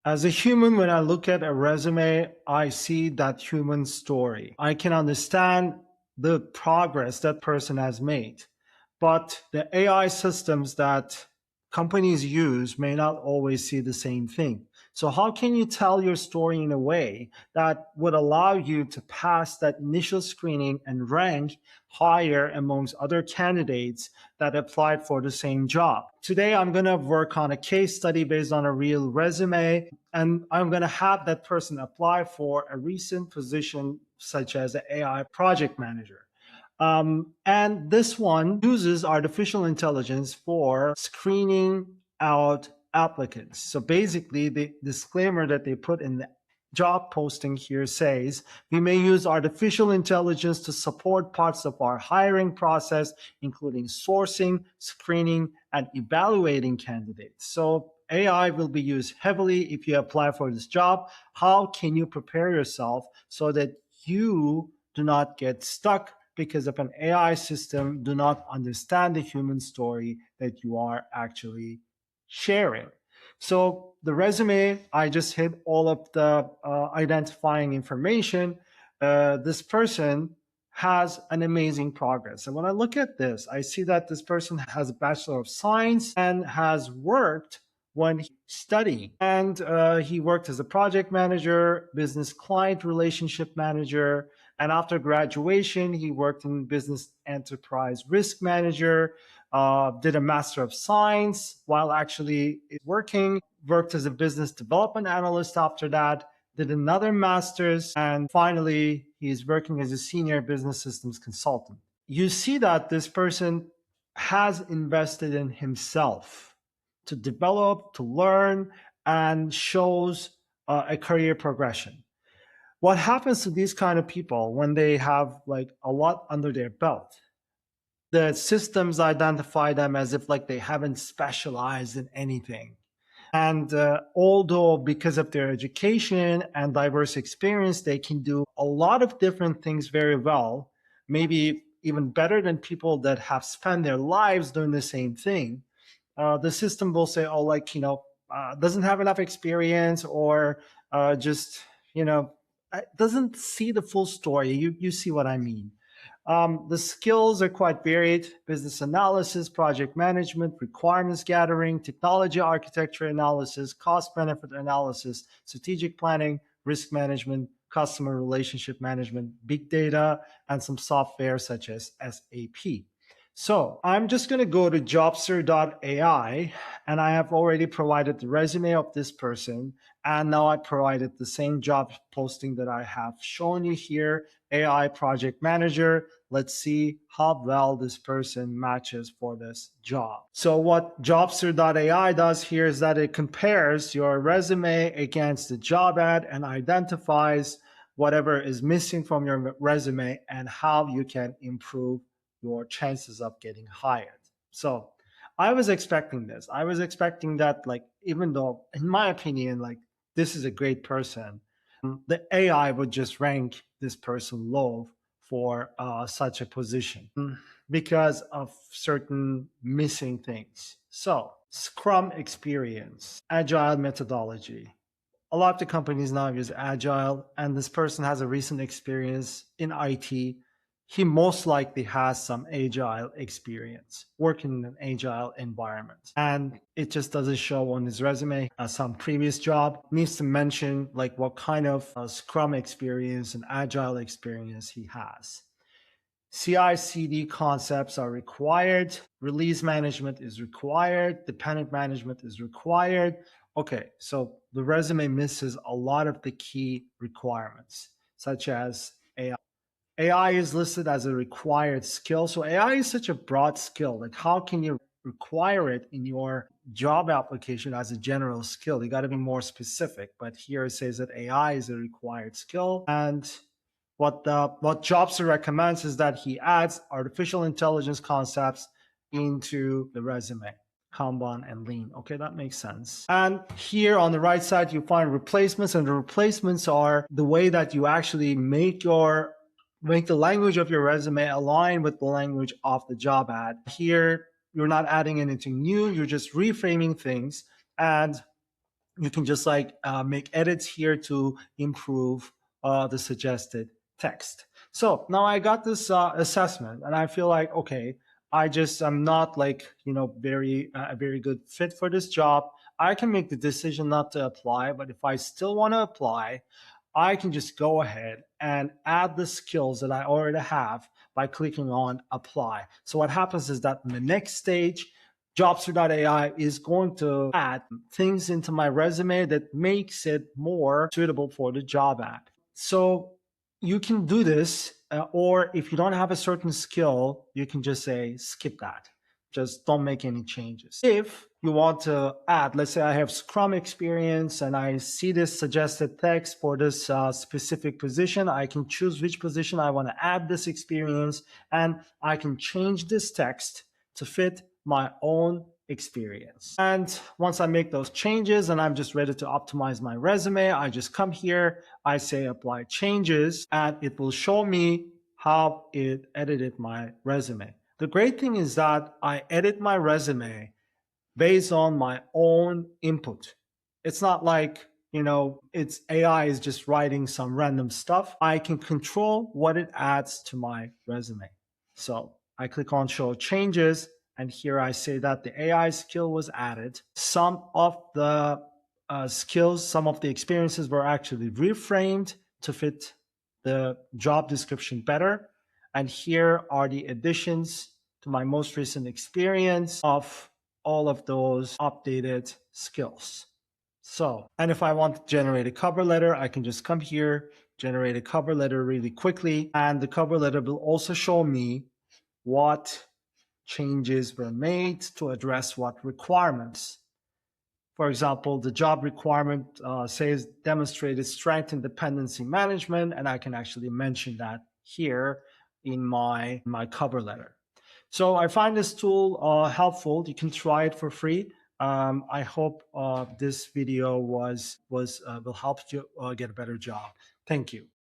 As a human, when I look at a resume, I see that human story. I can understand the progress that person has made. But the AI systems that companies use may not always see the same thing. So how can you tell your story in a way that would allow you to pass that initial screening and rank higher amongst other candidates that applied for the same job? Today, I'm going to work on a case study based on a real resume, and I'm going to have that person apply for a recent position such as an AI project manager. And this one uses artificial intelligence for screening out applicants. So basically, the disclaimer that they put in the job posting here says, we may use artificial intelligence to support parts of our hiring process, including sourcing, screening, and evaluating candidates. So AI will be used heavily if you apply for this job. How can you prepare yourself so that you do not get stuck because of an AI system, do not understand the human story that you are actually sharing? So the resume, I just hit all of the identifying information. This person has an amazing progress. And when I look at this, I see that this person has a Bachelor of Science and has worked when he studying. And he worked as a project manager, business client relationship manager, and after graduation, he worked in business enterprise risk manager, did a Master of Science while actually working, worked as a business development analyst after that, did another master's, and finally, he's working as a senior business systems consultant. You see that this person has invested in himself to develop, to learn, and shows a career progression. What happens to these kind of people when they have like a lot under their belt? The systems identify them as if like they haven't specialized in anything. And although because of their education and diverse experience, they can do a lot of different things very well, maybe even better than people that have spent their lives doing the same thing. The system will say, oh, like, doesn't have enough experience, or just, doesn't see the full story. You see what I mean. The skills are quite varied: business analysis, project management, requirements gathering, technology architecture analysis, cost benefit analysis, strategic planning, risk management, customer relationship management, big data, and some software such as SAP. So I'm just going to go to jobser.ai, and I have already provided the resume of this person. And now I provided the same job posting that I have shown you here, AI project manager. Let's see how well this person matches for this job. So what jobster.ai does here is that it compares your resume against the job ad and identifies whatever is missing from your resume and how you can improve your chances of getting hired. So I was expecting this. I was expecting that, like, even though, in my opinion, like, this is a great person, the AI would just rank this person low for such a position because of certain missing things. So Scrum experience, agile methodology. A lot of the companies now use agile, and this person has a recent experience in IT. He most likely has some agile experience working in an agile environment, and it just doesn't show on his resume. Some previous job needs to mention like what kind of Scrum experience and agile experience he has. CI/CD concepts are required. Release management is required. Dependent management is required. Okay, so the resume misses a lot of the key requirements, such as AI. AI is listed as a required skill. So AI is such a broad skill. Like, how can you require it in your job application as a general skill? You got to be more specific. But here it says that AI is a required skill. And what Jobster recommends is that he adds artificial intelligence concepts into the resume. Kanban and lean. Okay, that makes sense. And here on the right side, you find replacements, and the replacements are the way that you actually make the language of your resume align with the language of the job ad. Here, you're not adding anything new, you're just reframing things. And you can just like make edits here to improve the suggested text. So now I got this assessment, and I feel like, okay, I'm not like, very a very good fit for this job. I can make the decision not to apply, but if I still want to apply, I can just go ahead and add the skills that I already have by clicking on apply. So what happens is that in the next stage, jobster.ai is going to add things into my resume that makes it more suitable for the job ad. So you can do this, or if you don't have a certain skill, you can just say skip that. Just don't make any changes. If you want to add, let's say I have Scrum experience and I see this suggested text for this specific position, I can choose which position I want to add this experience, and I can change this text to fit my own experience. And once I make those changes and I'm just ready to optimize my resume, I just come here, I say apply changes, and it will show me how it edited my resume. The great thing is that I edit my resume based on my own input. It's not like, it's AI is just writing some random stuff. I can control what it adds to my resume. So I click on show changes, and here I say that the AI skill was added. Some of the skills, some of the experiences were actually reframed to fit the job description better. And here are the additions to my most recent experience of all of those updated skills. So, and if I want to generate a cover letter, I can just come here, generate a cover letter really quickly. And the cover letter will also show me what changes were made to address what requirements. For example, the job requirement says demonstrated strength in dependency management, and I can actually mention that here in my cover letter. So I find this tool helpful. You can try it for free. I hope this video will help you get a better job. Thank you.